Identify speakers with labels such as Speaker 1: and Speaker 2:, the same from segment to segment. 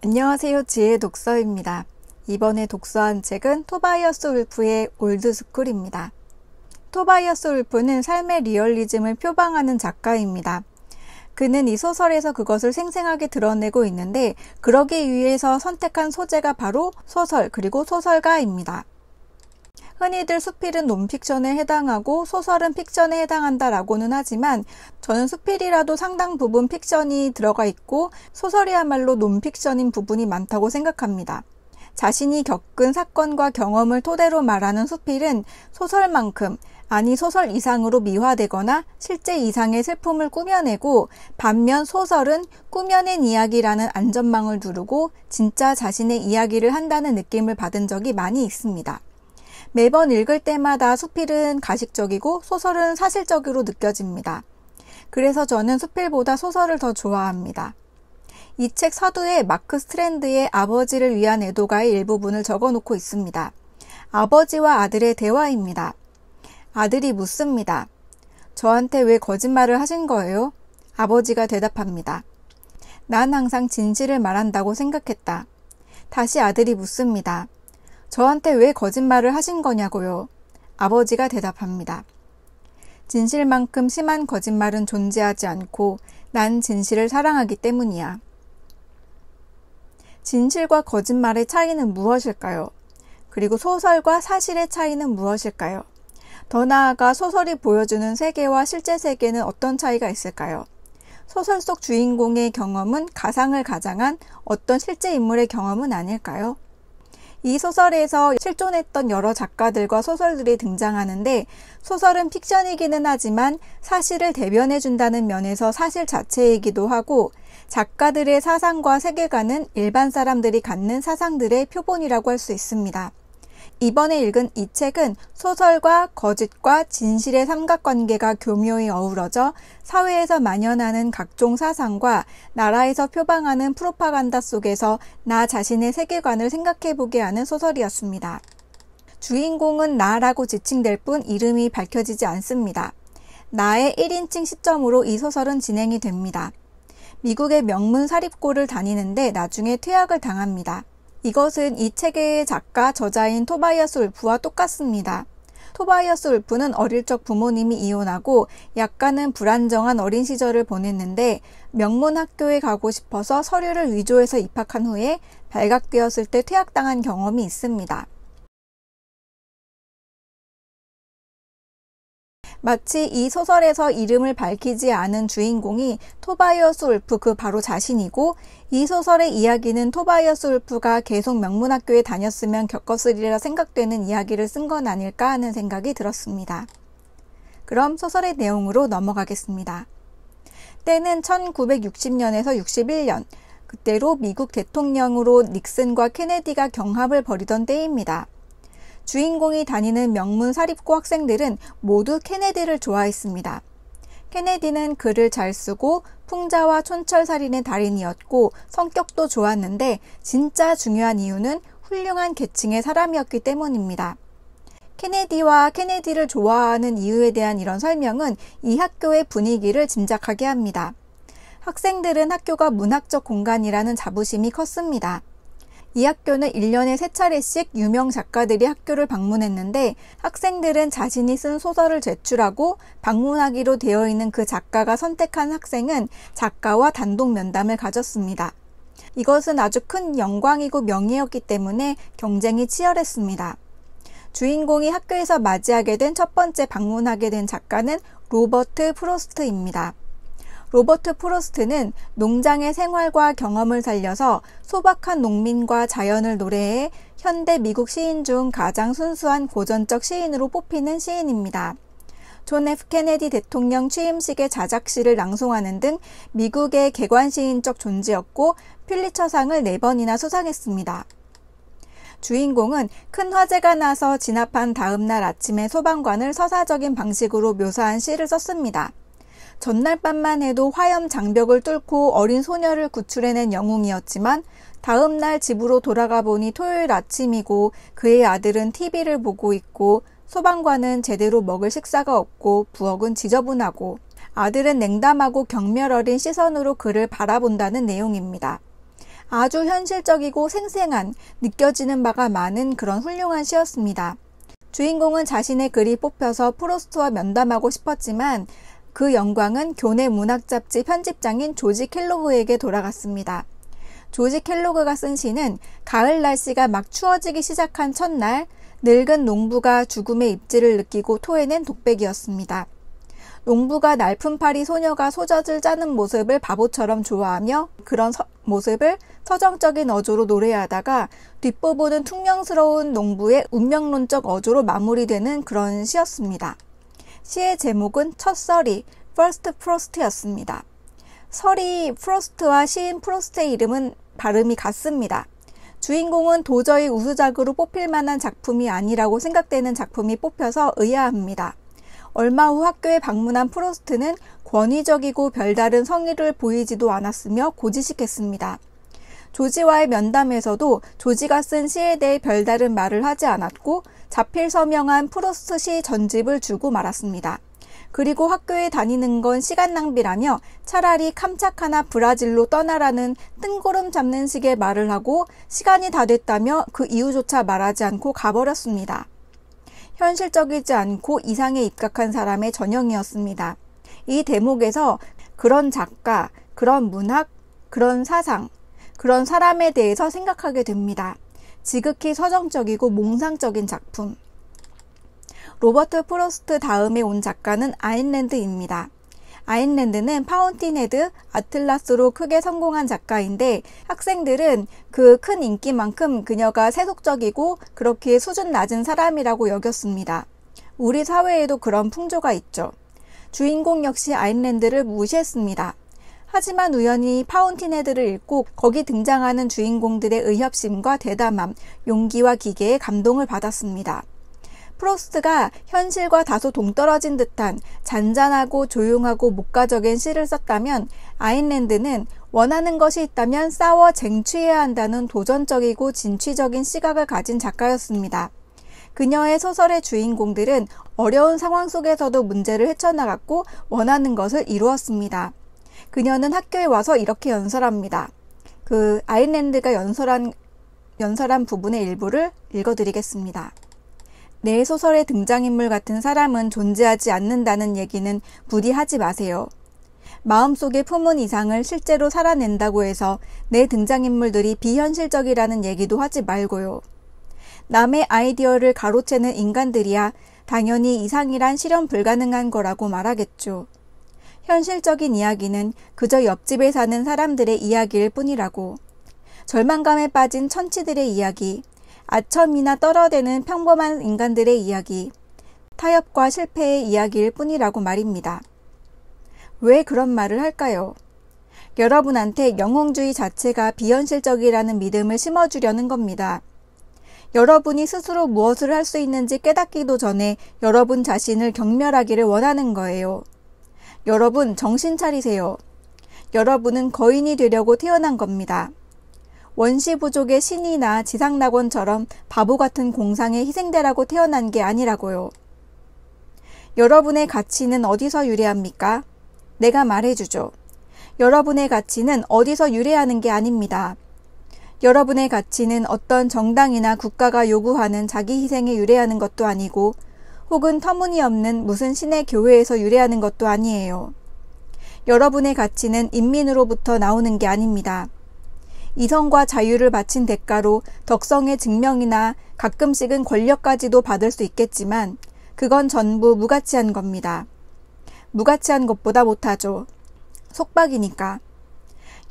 Speaker 1: 안녕하세요. 지혜의 독서입니다. 이번에 독서한 책은 토바이어스 울프의 올드스쿨입니다. 토바이어스 울프는 삶의 리얼리즘을 표방하는 작가입니다. 그는 이 소설에서 그것을 생생하게 드러내고 있는데 그러기 위해서 선택한 소재가 바로 소설 그리고 소설가입니다. 흔히들 수필은 논픽션에 해당하고 소설은 픽션에 해당한다라고는 하지만 저는 수필이라도 상당 부분 픽션이 들어가 있고 소설이야말로 논픽션인 부분이 많다고 생각합니다. 자신이 겪은 사건과 경험을 토대로 말하는 수필은 소설만큼 아니 소설 이상으로 미화되거나 실제 이상의 슬픔을 꾸며내고 반면 소설은 꾸며낸 이야기라는 안전망을 두르고 진짜 자신의 이야기를 한다는 느낌을 받은 적이 많이 있습니다. 매번 읽을 때마다 수필은 가식적이고 소설은 사실적으로 느껴집니다. 그래서 저는 수필보다 소설을 더 좋아합니다. 이 책 서두에 마크 스트랜드의 아버지를 위한 애도가의 일부분을 적어놓고 있습니다. 아버지와 아들의 대화입니다. 아들이 묻습니다. 저한테 왜 거짓말을 하신 거예요? 아버지가 대답합니다. 난 항상 진실을 말한다고 생각했다. 다시 아들이 묻습니다. 저한테 왜 거짓말을 하신 거냐고요? 아버지가 대답합니다. 진실만큼 심한 거짓말은 존재하지 않고 난 진실을 사랑하기 때문이야. 진실과 거짓말의 차이는 무엇일까요? 그리고 소설과 사실의 차이는 무엇일까요? 더 나아가 소설이 보여주는 세계와 실제 세계는 어떤 차이가 있을까요? 소설 속 주인공의 경험은 가상을 가장한 어떤 실제 인물의 경험은 아닐까요? 이 소설에서 실존했던 여러 작가들과 소설들이 등장하는데 소설은 픽션이기는 하지만 사실을 대변해준다는 면에서 사실 자체이기도 하고 작가들의 사상과 세계관은 일반 사람들이 갖는 사상들의 표본이라고 할 수 있습니다. 이번에 읽은 이 책은 소설과 거짓과 진실의 삼각관계가 교묘히 어우러져 사회에서 만연하는 각종 사상과 나라에서 표방하는 프로파간다 속에서 나 자신의 세계관을 생각해보게 하는 소설이었습니다. 주인공은 나라고 지칭될 뿐 이름이 밝혀지지 않습니다. 나의 1인칭 시점으로 이 소설은 진행이 됩니다. 미국의 명문 사립고를 다니는데 나중에 퇴학을 당합니다. 이것은 이 책의 작가, 저자인 토바이어스 울프와 똑같습니다. 토바이어스 울프는 어릴 적 부모님이 이혼하고 약간은 불안정한 어린 시절을 보냈는데 명문 학교에 가고 싶어서 서류를 위조해서 입학한 후에 발각되었을 때 퇴학당한 경험이 있습니다. 마치 이 소설에서 이름을 밝히지 않은 주인공이 토바이어스 울프 그 바로 자신이고 이 소설의 이야기는 토바이어스 울프가 계속 명문학교에 다녔으면 겪었으리라 생각되는 이야기를 쓴 건 아닐까 하는 생각이 들었습니다. 그럼 소설의 내용으로 넘어가겠습니다. 때는 1960년에서 61년, 그때로 미국 대통령으로 닉슨과 케네디가 경합을 벌이던 때입니다. 주인공이 다니는 명문 사립고 학생들은 모두 케네디를 좋아했습니다. 케네디는 글을 잘 쓰고 풍자와 촌철살인의 달인이었고 성격도 좋았는데 진짜 중요한 이유는 훌륭한 계층의 사람이었기 때문입니다. 케네디와 케네디를 좋아하는 이유에 대한 이런 설명은 이 학교의 분위기를 짐작하게 합니다. 학생들은 학교가 문학적 공간이라는 자부심이 컸습니다. 이 학교는 1년에 3차례씩 유명 작가들이 학교를 방문했는데 학생들은 자신이 쓴 소설을 제출하고 방문하기로 되어 있는 그 작가가 선택한 학생은 작가와 단독 면담을 가졌습니다. 이것은 아주 큰 영광이고 명예였기 때문에 경쟁이 치열했습니다. 주인공이 학교에서 맞이하게 된 첫 번째 방문하게 된 작가는 로버트 프로스트입니다. 로버트 프로스트는 농장의 생활과 경험을 살려서 소박한 농민과 자연을 노래해 현대 미국 시인 중 가장 순수한 고전적 시인으로 뽑히는 시인입니다. 존 F 케네디 대통령 취임식의 자작시를 낭송하는 등 미국의 개관시인적 존재였고 퓰리처상을 4번이나 수상했습니다. 주인공은 큰 화재가 나서 진압한 다음 날 아침에 소방관을 서사적인 방식으로 묘사한 시를 썼습니다. 전날 밤만 해도 화염 장벽을 뚫고 어린 소녀를 구출해낸 영웅이었지만 다음 날 집으로 돌아가 보니 토요일 아침이고 그의 아들은 TV를 보고 있고 소방관은 제대로 먹을 식사가 없고 부엌은 지저분하고 아들은 냉담하고 경멸 어린 시선으로 그를 바라본다는 내용입니다. 아주 현실적이고 생생한, 느껴지는 바가 많은 그런 훌륭한 시였습니다. 주인공은 자신의 글이 뽑혀서 프로스트와 면담하고 싶었지만 그 영광은 교내 문학 잡지 편집장인 조지 켈로그에게 돌아갔습니다. 조지 켈로그가 쓴 시는 가을 날씨가 막 추워지기 시작한 첫날 늙은 농부가 죽음의 입질을 느끼고 토해낸 독백이었습니다. 농부가 날품파리 소녀가 소젖을 짜는 모습을 바보처럼 좋아하며 그런 모습을 서정적인 어조로 노래하다가 뒷부분은 퉁명스러운 농부의 운명론적 어조로 마무리되는 그런 시였습니다. 시의 제목은 첫 서리, First Frost였습니다. 서리 프로스트와 시인 프로스트의 이름은 발음이 같습니다. 주인공은 도저히 우수작으로 뽑힐 만한 작품이 아니라고 생각되는 작품이 뽑혀서 의아합니다. 얼마 후 학교에 방문한 프로스트는 권위적이고 별다른 성의를 보이지도 않았으며 고지식했습니다. 조지와의 면담에서도 조지가 쓴 시에 대해 별다른 말을 하지 않았고 자필 서명한 프로스트 시 전집을 주고 말았습니다. 그리고 학교에 다니는 건 시간 낭비라며 차라리 캄차카나 브라질로 떠나라는 뜬구름 잡는 식의 말을 하고 시간이 다 됐다며 그 이유조차 말하지 않고 가버렸습니다. 현실적이지 않고 이상에 입각한 사람의 전형이었습니다. 이 대목에서 그런 작가, 그런 문학, 그런 사상, 그런 사람에 대해서 생각하게 됩니다. 지극히 서정적이고 몽상적인 작품. 로버트 프로스트 다음에 온 작가는 아인랜드입니다. 아인랜드는 파운틴헤드, 아틀라스로 크게 성공한 작가인데 학생들은 그 큰 인기만큼 그녀가 세속적이고 그렇게 수준 낮은 사람이라고 여겼습니다. 우리 사회에도 그런 풍조가 있죠. 주인공 역시 아인랜드를 무시했습니다. 하지만 우연히 파운틴헤드를 읽고 거기 등장하는 주인공들의 의협심과 대담함, 용기와 기계에 감동을 받았습니다. 프로스트가 현실과 다소 동떨어진 듯한 잔잔하고 조용하고 목가적인 시를 썼다면 아인랜드는 원하는 것이 있다면 싸워 쟁취해야 한다는 도전적이고 진취적인 시각을 가진 작가였습니다. 그녀의 소설의 주인공들은 어려운 상황 속에서도 문제를 헤쳐나갔고 원하는 것을 이루었습니다. 그녀는 학교에 와서 이렇게 연설합니다. 아인랜드가 연설한 부분의 일부를 읽어드리겠습니다. 내 소설의 등장인물 같은 사람은 존재하지 않는다는 얘기는 부디 하지 마세요. 마음속에 품은 이상을 실제로 살아낸다고 해서 내 등장인물들이 비현실적이라는 얘기도 하지 말고요. 남의 아이디어를 가로채는 인간들이야 당연히 이상이란 실현 불가능한 거라고 말하겠죠. 현실적인 이야기는 그저 옆집에 사는 사람들의 이야기일 뿐이라고. 절망감에 빠진 천치들의 이야기, 아첨이나 떨어대는 평범한 인간들의 이야기, 타협과 실패의 이야기일 뿐이라고 말입니다. 왜 그런 말을 할까요? 여러분한테 영웅주의 자체가 비현실적이라는 믿음을 심어주려는 겁니다. 여러분이 스스로 무엇을 할 수 있는지 깨닫기도 전에 여러분 자신을 경멸하기를 원하는 거예요. 여러분 정신 차리세요. 여러분은 거인이 되려고 태어난 겁니다. 원시부족의 신이나 지상낙원처럼 바보 같은 공상에 희생되라고 태어난 게 아니라고요. 여러분의 가치는 어디서 유래합니까? 내가 말해주죠. 여러분의 가치는 어디서 유래하는 게 아닙니다. 여러분의 가치는 어떤 정당이나 국가가 요구하는 자기 희생에 유래하는 것도 아니고 혹은 터무니없는 무슨 신의 교회에서 유래하는 것도 아니에요. 여러분의 가치는 인민으로부터 나오는 게 아닙니다. 이성과 자유를 바친 대가로 덕성의 증명이나 가끔씩은 권력까지도 받을 수 있겠지만 그건 전부 무가치한 겁니다. 무가치한 것보다 못하죠. 속박이니까.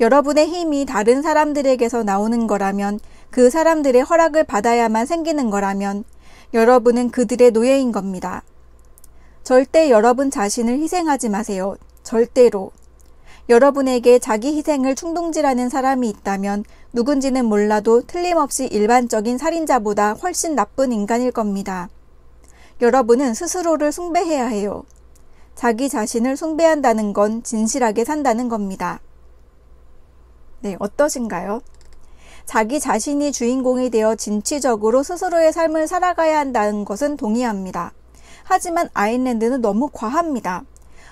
Speaker 1: 여러분의 힘이 다른 사람들에게서 나오는 거라면 그 사람들의 허락을 받아야만 생기는 거라면 여러분은 그들의 노예인 겁니다. 절대 여러분 자신을 희생하지 마세요. 절대로. 여러분에게 자기 희생을 충동질하는 사람이 있다면 누군지는 몰라도 틀림없이 일반적인 살인자보다 훨씬 나쁜 인간일 겁니다. 여러분은 스스로를 숭배해야 해요. 자기 자신을 숭배한다는 건 진실하게 산다는 겁니다. 네, 어떠신가요? 자기 자신이 주인공이 되어 진취적으로 스스로의 삶을 살아가야 한다는 것은 동의합니다. 하지만 아인랜드는 너무 과합니다.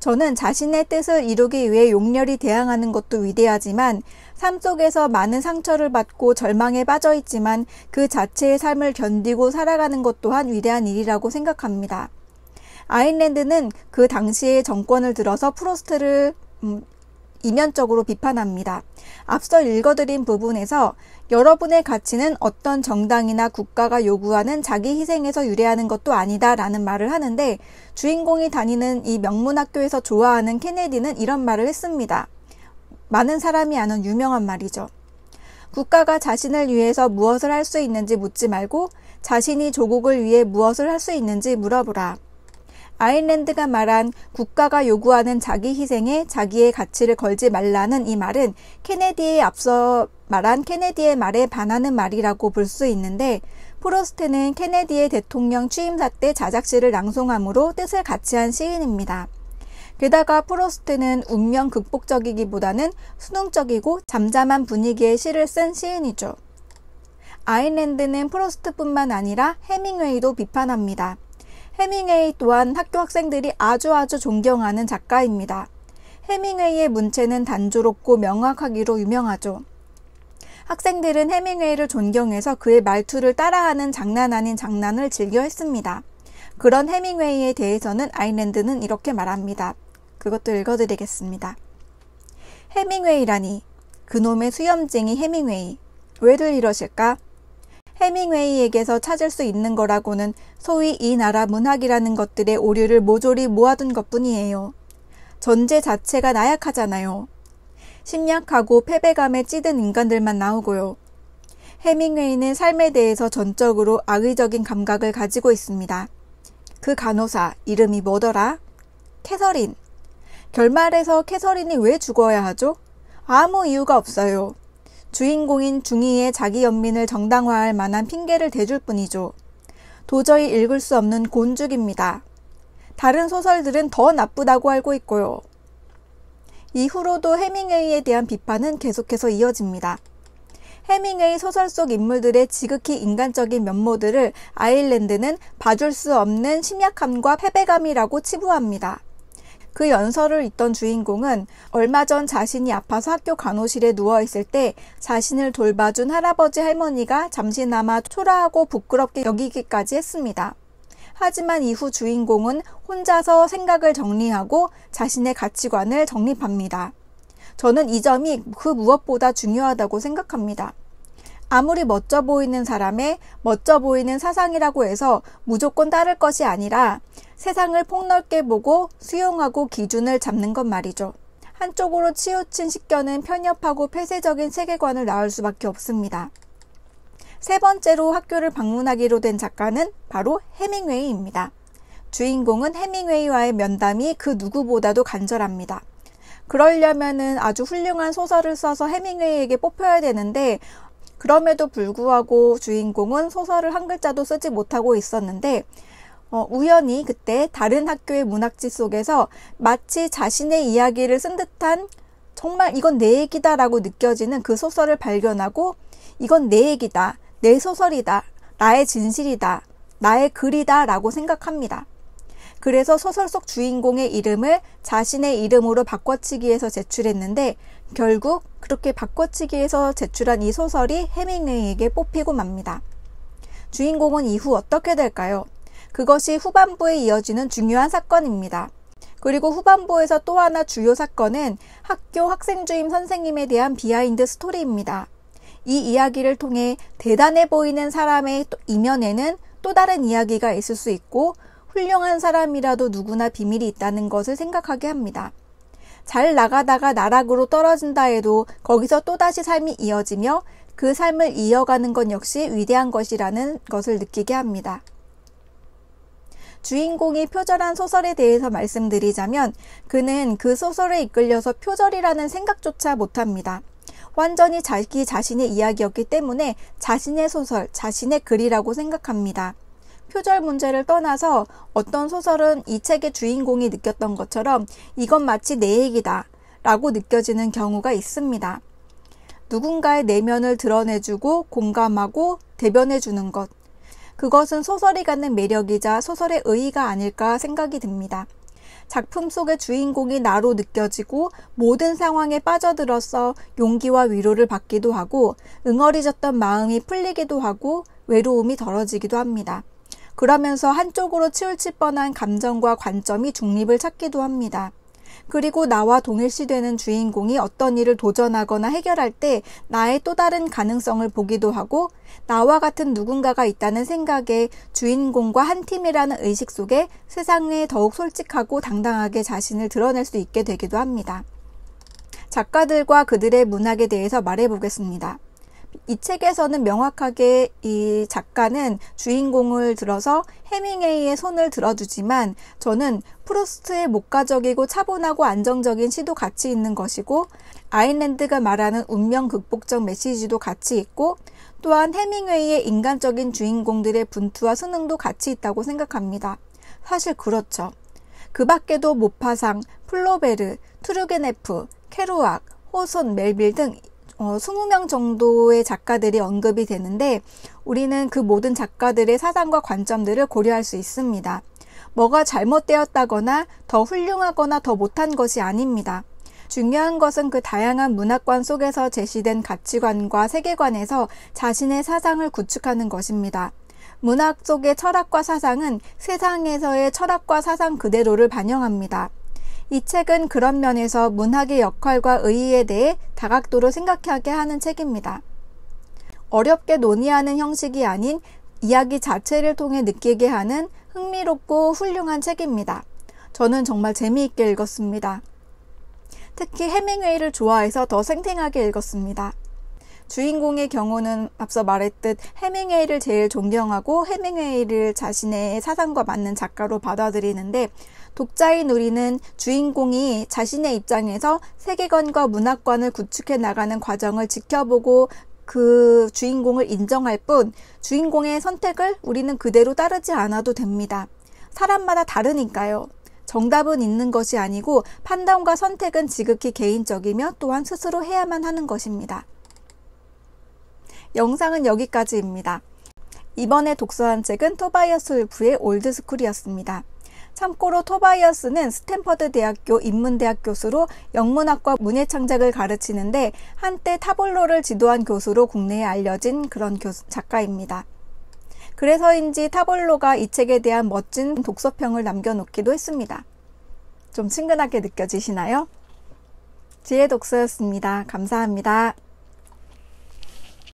Speaker 1: 저는 자신의 뜻을 이루기 위해 용렬히 대항하는 것도 위대하지만 삶 속에서 많은 상처를 받고 절망에 빠져 있지만 그 자체의 삶을 견디고 살아가는 것 또한 위대한 일이라고 생각합니다. 아일랜드는 그 당시의 정권을 들어서 프로스트를 이면적으로 비판합니다. 앞서 읽어드린 부분에서 여러분의 가치는 어떤 정당이나 국가가 요구하는 자기 희생에서 유래하는 것도 아니다 라는 말을 하는데 주인공이 다니는 이 명문학교에서 좋아하는 케네디는 이런 말을 했습니다. 많은 사람이 아는 유명한 말이죠. 국가가 자신을 위해서 무엇을 할 수 있는지 묻지 말고 자신이 조국을 위해 무엇을 할 수 있는지 물어보라. 아일랜드가 말한 국가가 요구하는 자기 희생에 자기의 가치를 걸지 말라는 이 말은 케네디의 앞서 말한 케네디의 말에 반하는 말이라고 볼 수 있는데 프로스트는 케네디의 대통령 취임사 때 자작시를 낭송함으로 뜻을 같이 한 시인입니다. 게다가 프로스트는 운명 극복적이기보다는 수능적이고 잠잠한 분위기의 시를 쓴 시인이죠. 아일랜드는 프로스트뿐만 아니라 해밍웨이도 비판합니다. 해밍웨이 또한 학교 학생들이 아주 존경하는 작가입니다. 해밍웨이의 문체는 단조롭고 명확하기로 유명하죠. 학생들은 해밍웨이를 존경해서 그의 말투를 따라하는 장난 아닌 장난을 즐겨 했습니다. 그런 해밍웨이에 대해서는 아일랜드는 이렇게 말합니다. 그것도 읽어드리겠습니다. 해밍웨이라니, 그놈의 수염쟁이 해밍웨이. 왜들 이러실까? 해밍웨이에게서 찾을 수 있는 거라고는 소위 이 나라 문학이라는 것들의 오류를 모조리 모아둔 것뿐이에요. 전제 자체가 나약하잖아요. 심약하고 패배감에 찌든 인간들만 나오고요. 해밍웨이는 삶에 대해서 전적으로 악의적인 감각을 가지고 있습니다. 그 간호사 이름이 뭐더라? 캐서린. 결말에서 캐서린이 왜 죽어야 하죠? 아무 이유가 없어요. 주인공인 중이의 자기 연민을 정당화할 만한 핑계를 대줄 뿐이죠. 도저히 읽을 수 없는 곤죽입니다. 다른 소설들은 더 나쁘다고 알고 있고요. 이후로도 해밍웨이에 대한 비판은 계속해서 이어집니다. 해밍웨이 소설 속 인물들의 지극히 인간적인 면모들을 아일랜드는 봐줄 수 없는 심약함과 패배감이라고 치부합니다. 그 연설을 읽던 주인공은 얼마 전 자신이 아파서 학교 간호실에 누워있을 때 자신을 돌봐준 할아버지 할머니가 잠시나마 초라하고 부끄럽게 여기기까지 했습니다. 하지만 이후 주인공은 혼자서 생각을 정리하고 자신의 가치관을 정립합니다. 저는 이 점이 그 무엇보다 중요하다고 생각합니다. 아무리 멋져 보이는 사람의 멋져 보이는 사상이라고 해서 무조건 따를 것이 아니라 세상을 폭넓게 보고 수용하고 기준을 잡는 것 말이죠. 한쪽으로 치우친 식견은 편협하고 폐쇄적인 세계관을 낳을 수밖에 없습니다. 세 번째로 학교를 방문하기로 된 작가는 바로 해밍웨이입니다. 주인공은 해밍웨이와의 면담이 그 누구보다도 간절합니다. 그러려면은 아주 훌륭한 소설을 써서 해밍웨이에게 뽑혀야 되는데 그럼에도 불구하고 주인공은 소설을 한 글자도 쓰지 못하고 있었는데 우연히 그때 다른 학교의 문학지 속에서 마치 자신의 이야기를 쓴 듯한 정말 이건 내 얘기다 라고 느껴지는 그 소설을 발견하고 이건 내 얘기다, 내 소설이다, 나의 진실이다, 나의 글이다 라고 생각합니다. 그래서 소설 속 주인공의 이름을 자신의 이름으로 바꿔치기해서 제출했는데 결국 그렇게 바꿔치기해서 제출한 이 소설이 해밍웨이에게 뽑히고 맙니다. 주인공은 이후 어떻게 될까요? 그것이 후반부에 이어지는 중요한 사건입니다. 그리고 후반부에서 또 하나 주요 사건은 학교 학생주임 선생님에 대한 비하인드 스토리입니다. 이 이야기를 통해 대단해 보이는 사람의 이면에는 또 다른 이야기가 있을 수 있고 훌륭한 사람이라도 누구나 비밀이 있다는 것을 생각하게 합니다. 잘 나가다가 나락으로 떨어진다 해도 거기서 또다시 삶이 이어지며 그 삶을 이어가는 것 역시 위대한 것이라는 것을 느끼게 합니다. 주인공이 표절한 소설에 대해서 말씀드리자면 그는 그 소설에 이끌려서 표절이라는 생각조차 못합니다. 완전히 자기 자신의 이야기였기 때문에 자신의 소설, 자신의 글이라고 생각합니다. 표절 문제를 떠나서 어떤 소설은 이 책의 주인공이 느꼈던 것처럼 이건 마치 내 얘기다 라고 느껴지는 경우가 있습니다. 누군가의 내면을 드러내주고 공감하고 대변해주는 것. 그것은 소설이 갖는 매력이자 소설의 의의가 아닐까 생각이 듭니다. 작품 속의 주인공이 나로 느껴지고 모든 상황에 빠져들어서 용기와 위로를 받기도 하고 응어리졌던 마음이 풀리기도 하고 외로움이 덜어지기도 합니다. 그러면서 한쪽으로 치우칠 뻔한 감정과 관점이 중립을 찾기도 합니다. 그리고 나와 동일시되는 주인공이 어떤 일을 도전하거나 해결할 때 나의 또 다른 가능성을 보기도 하고 나와 같은 누군가가 있다는 생각에 주인공과 한 팀이라는 의식 속에 세상에 더욱 솔직하고 당당하게 자신을 드러낼 수 있게 되기도 합니다. 작가들과 그들의 문학에 대해서 말해보겠습니다. 이 책에서는 명확하게 이 작가는 주인공을 들어서 해밍웨이의 손을 들어주지만 저는 프루스트의 목가적이고 차분하고 안정적인 시도 같이 있는 것이고 아일랜드가 말하는 운명 극복적 메시지도 같이 있고 또한 해밍웨이의 인간적인 주인공들의 분투와 수능도 같이 있다고 생각합니다. 사실 그렇죠. 그 밖에도 모파상, 플로베르, 투르게네프, 케루악, 호손, 멜빌 등 20명 정도의 작가들이 언급이 되는데 우리는 그 모든 작가들의 사상과 관점들을 고려할 수 있습니다. 뭐가 잘못되었다거나 더 훌륭하거나 더 못한 것이 아닙니다. 중요한 것은 그 다양한 문화관 속에서 제시된 가치관과 세계관에서 자신의 사상을 구축하는 것입니다. 문학 속의 철학과 사상은 세상에서의 철학과 사상 그대로를 반영합니다. 이 책은 그런 면에서 문학의 역할과 의의에 대해 다각도로 생각하게 하는 책입니다. 어렵게 논의하는 형식이 아닌 이야기 자체를 통해 느끼게 하는 흥미롭고 훌륭한 책입니다. 저는 정말 재미있게 읽었습니다. 특히 해밍웨이를 좋아해서 더 생생하게 읽었습니다. 주인공의 경우는 앞서 말했듯 해밍웨이를 제일 존경하고 해밍웨이를 자신의 사상과 맞는 작가로 받아들이는데 독자인 우리는 주인공이 자신의 입장에서 세계관과 문화관을 구축해 나가는 과정을 지켜보고 그 주인공을 인정할 뿐 주인공의 선택을 우리는 그대로 따르지 않아도 됩니다. 사람마다 다르니까요. 정답은 있는 것이 아니고 판단과 선택은 지극히 개인적이며 또한 스스로 해야만 하는 것입니다. 영상은 여기까지입니다. 이번에 독서한 책은 토바이어스 울프의 올드스쿨이었습니다. 참고로 토바이어스는 스탠퍼드 대학교 인문대학 교수로 영문학과 문예창작을 가르치는데 한때 타블로를 지도한 교수로 국내에 알려진 그런 작가입니다. 그래서인지 타블로가 이 책에 대한 멋진 독서평을 남겨놓기도 했습니다. 좀 친근하게 느껴지시나요? 지혜독서였습니다. 감사합니다.